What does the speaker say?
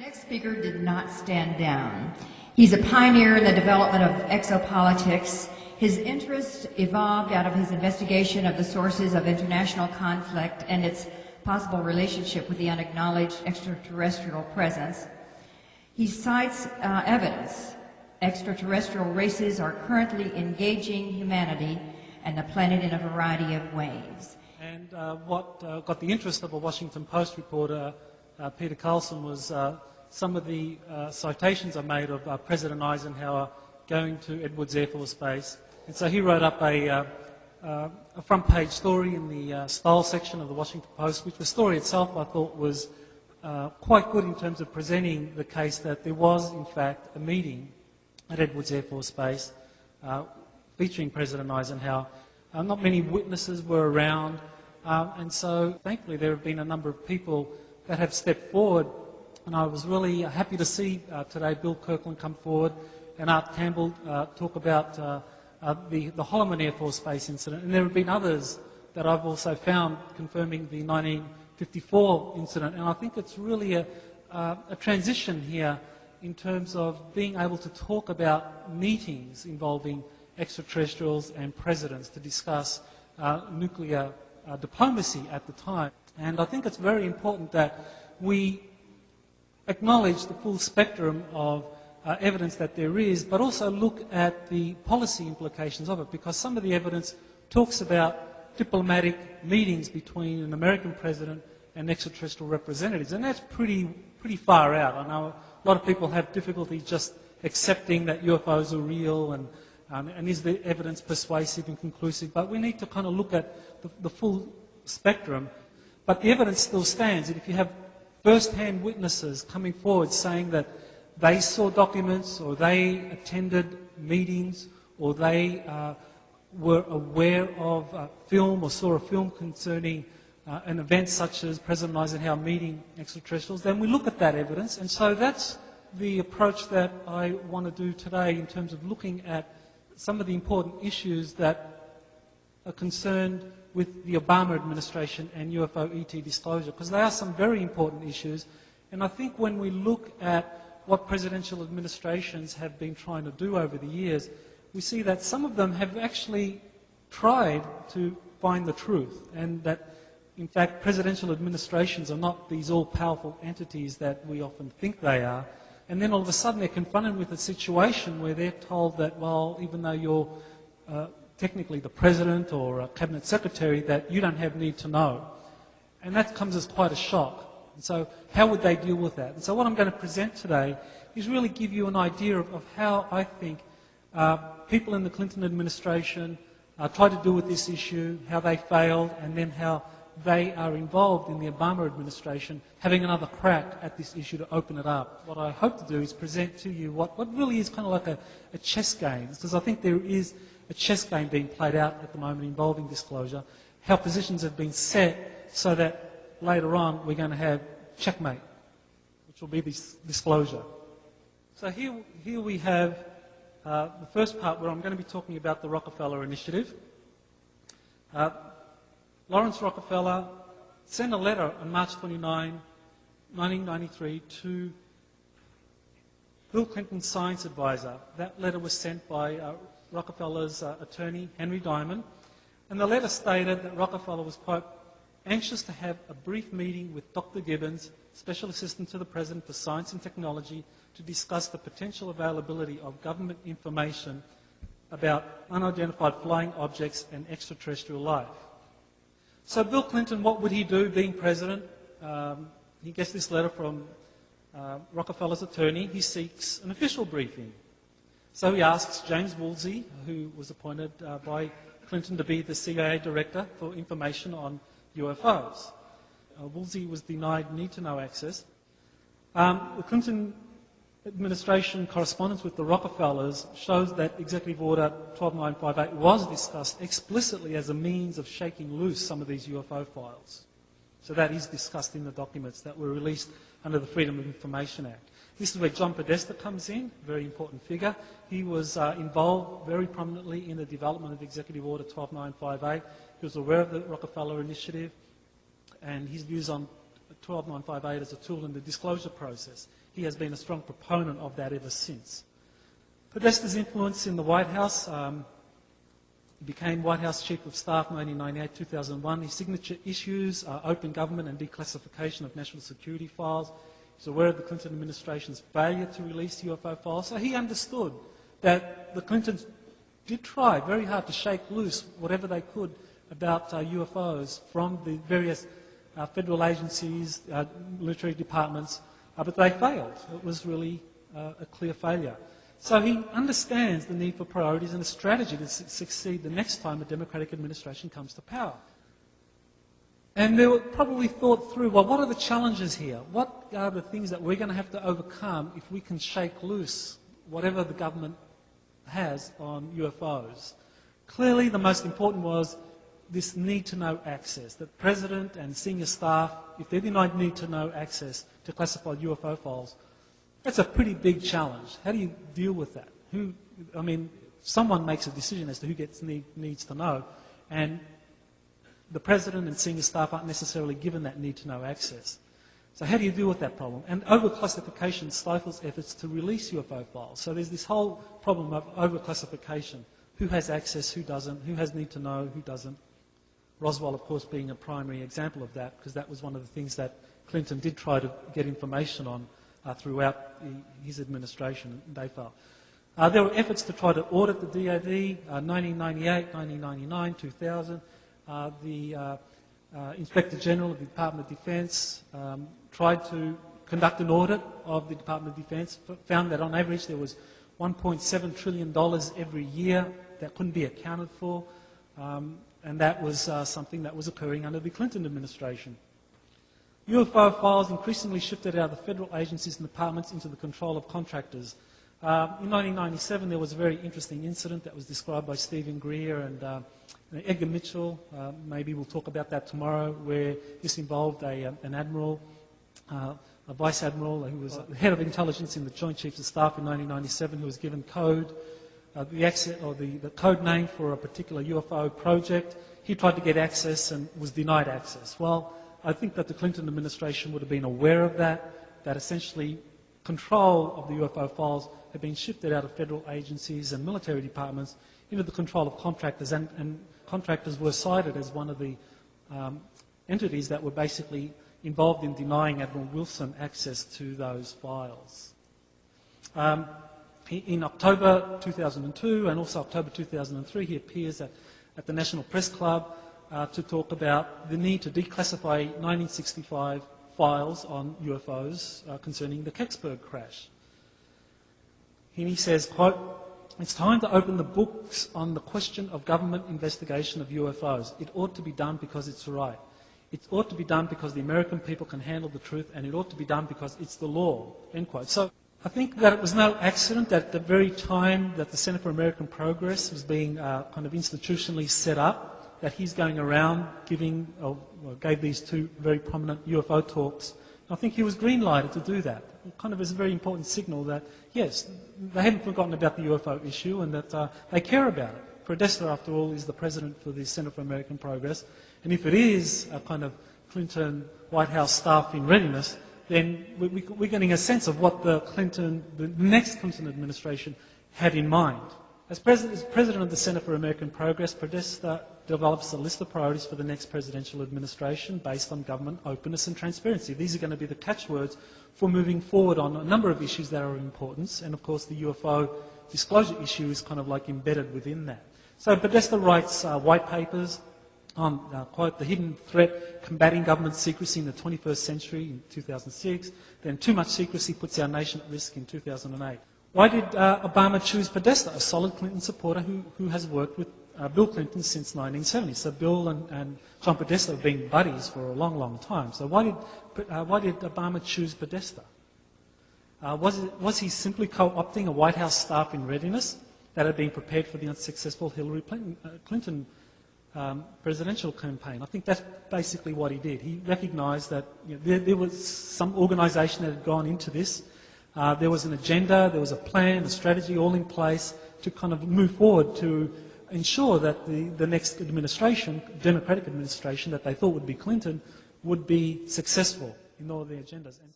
Next speaker did not stand down. He's a pioneer in the development of exopolitics. His interests evolved out of his investigation of the sources of international conflict and its possible relationship with the unacknowledged extraterrestrial presence. He cites evidence. Extraterrestrial races are currently engaging humanity and the planet in a variety of ways. And what got the interest of a Washington Post reporter, Peter Carlson, was some of the citations I made of President Eisenhower going to Edwards Air Force Base. And so he wrote up a front page story in the style section of the Washington Post, which the story itself I thought was quite good in terms of presenting the case that there was in fact a meeting at Edwards Air Force Base featuring President Eisenhower. Not many witnesses were around, and so thankfully there have been a number of people that have stepped forward, and I was really happy to see today Bill Kirkland come forward and Art Campbell talk about the Holloman Air Force Base incident, and there have been others that I've also found confirming the 1954 incident, and I think it's really a transition here in terms of being able to talk about meetings involving extraterrestrials and presidents to discuss nuclear diplomacy at the time. And I think it's very important that we acknowledge the full spectrum of evidence that there is, but also look at the policy implications of it, because some of the evidence talks about diplomatic meetings between an American president and extraterrestrial representatives, and that's pretty far out. I know a lot of people have difficulty just accepting that UFOs are real and is the evidence persuasive and conclusive, but we need to kind of look at the full spectrum. But the evidence still stands, and if you have first-hand witnesses coming forward saying that they saw documents or they attended meetings or they were aware of film or saw a film concerning an event such as President Eisenhower meeting extraterrestrials, then we look at that evidence. And so that's the approach that I want to do today in terms of looking at some of the important issues that are concerned with the Obama administration and UFO ET disclosure, because they are some very important issues. And I think when we look at what presidential administrations have been trying to do over the years, we see that some of them have actually tried to find the truth, and that in fact presidential administrations are not these all-powerful entities that we often think they are. And then all of a sudden they're confronted with a situation where they're told that, well, even though you're technically the president or a cabinet secretary, that you don't have need to know. And that comes as quite a shock. And so how would they deal with that? And so what I'm going to present today is really give you an idea of how I think people in the Clinton administration tried to deal with this issue, how they failed, and then how they are involved in the Obama administration having another crack at this issue to open it up. What I hope to do is present to you what really is kind of like a chess game, because I think there is a chess game being played out at the moment involving disclosure, how positions have been set so that later on we're going to have checkmate, which will be this disclosure. So here we have the first part where I'm going to be talking about the Rockefeller Initiative. Lawrence Rockefeller sent a letter on March 29, 1993 to Bill Clinton's science advisor. That letter was sent by Rockefeller's attorney, Henry Diamond, and the letter stated that Rockefeller was, quote, anxious to have a brief meeting with Dr. Gibbons, Special Assistant to the President for Science and Technology, to discuss the potential availability of government information about unidentified flying objects and extraterrestrial life. So Bill Clinton, what would he do being president? He gets this letter from Rockefeller's attorney. He seeks an official briefing. So he asks James Woolsey, who was appointed by Clinton to be the CIA director, for information on UFOs. Woolsey was denied need-to-know access. The Clinton administration correspondence with the Rockefellers shows that Executive Order 12958 was discussed explicitly as a means of shaking loose some of these UFO files. So that is discussed in the documents that were released under the Freedom of Information Act. This is where John Podesta comes in, a very important figure. He was involved very prominently in the development of Executive Order 12958. He was aware of the Rockefeller Initiative, and his views on 12958 as a tool in the disclosure process. He has been a strong proponent of that ever since. Podesta's influence in the White House, he became White House Chief of Staff 1998-2001. His signature issues are open government and declassification of national security files. He's aware of the Clinton administration's failure to release UFO files. So he understood that the Clintons did try very hard to shake loose whatever they could about UFOs from the various federal agencies, military departments, but they failed. It was really a clear failure. So he understands the need for priorities and a strategy to succeed the next time a Democratic administration comes to power. And they were probably thought through, well, what are the challenges here? What are the things that we're going to have to overcome if we can shake loose whatever the government has on UFOs? Clearly, the most important was this need-to-know access, that President and senior staff, if they denied need-to-know access to classified UFO files, that's a pretty big challenge. How do you deal with that? Someone makes a decision as to who needs to know, and the President and senior staff aren't necessarily given that need-to-know access. So how do you deal with that problem? And overclassification stifles efforts to release UFO files. So there's this whole problem of overclassification. Who has access, who doesn't, who has need-to-know, who doesn't. Roswell, of course, being a primary example of that, because that was one of the things that Clinton did try to get information on throughout his administration, and they failed. There were efforts to try to audit the DoD, 1998, 1999, 2000. The Inspector General of the Department of Defence tried to conduct an audit of the Department of Defence, found that on average there was $1.7 trillion every year that couldn't be accounted for, and that was something that was occurring under the Clinton administration. UFO files increasingly shifted out of the federal agencies and departments into the control of contractors. In 1997, there was a very interesting incident that was described by Stephen Greer and Edgar Mitchell. Maybe we'll talk about that tomorrow, where this involved an admiral, a vice admiral who was the head of intelligence in the Joint Chiefs of Staff in 1997, who was given code, the code name for a particular UFO project. He tried to get access and was denied access. Well, I think that the Clinton administration would have been aware of that essentially control of the UFO files had been shifted out of federal agencies and military departments into the control of contractors, and contractors were cited as one of the entities that were basically involved in denying Admiral Wilson access to those files. In October 2002 and also October 2003, he appears at the National Press Club to talk about the need to declassify 1965 files on UFOs concerning the Kecksburg crash. And he says, quote, "It's time to open the books on the question of government investigation of UFOs. It ought to be done because it's right. It ought to be done because the American people can handle the truth, and it ought to be done because it's the law," end quote. So I think that it was no accident that at the very time that the Center for American Progress was being kind of institutionally set up, that he's going around gave these two very prominent UFO talks. I think he was green-lighted to do that. It kind of is a very important signal that, yes, they haven't forgotten about the UFO issue and that they care about it. Podesta, after all, is the president for the Center for American Progress, and if it is a kind of Clinton White House staff in readiness, then we're getting a sense of what the next Clinton administration had in mind. As president of the Center for American Progress, Podesta develops a list of priorities for the next presidential administration based on government openness and transparency. These are going to be the catchwords for moving forward on a number of issues that are of importance, and of course the UFO disclosure issue is kind of like embedded within that. So Podesta writes white papers on, quote, "The hidden threat combating government secrecy in the 21st century" in 2006, then "Too much secrecy puts our nation at risk" in 2008. Why did Obama choose Podesta, a solid Clinton supporter who has worked with Bill Clinton since 1970? So Bill and John Podesta have been buddies for a long, long time. So why did Obama choose Podesta? Was he simply co-opting a White House staff in readiness that had been prepared for the unsuccessful Hillary Clinton presidential campaign? I think that's basically what he did. He recognised that there was some organisation that had gone into this. There was an agenda, there was a plan, a strategy all in place to kind of move forward to ensure that the next administration, Democratic administration that they thought would be Clinton, would be successful. ignore their agendas. And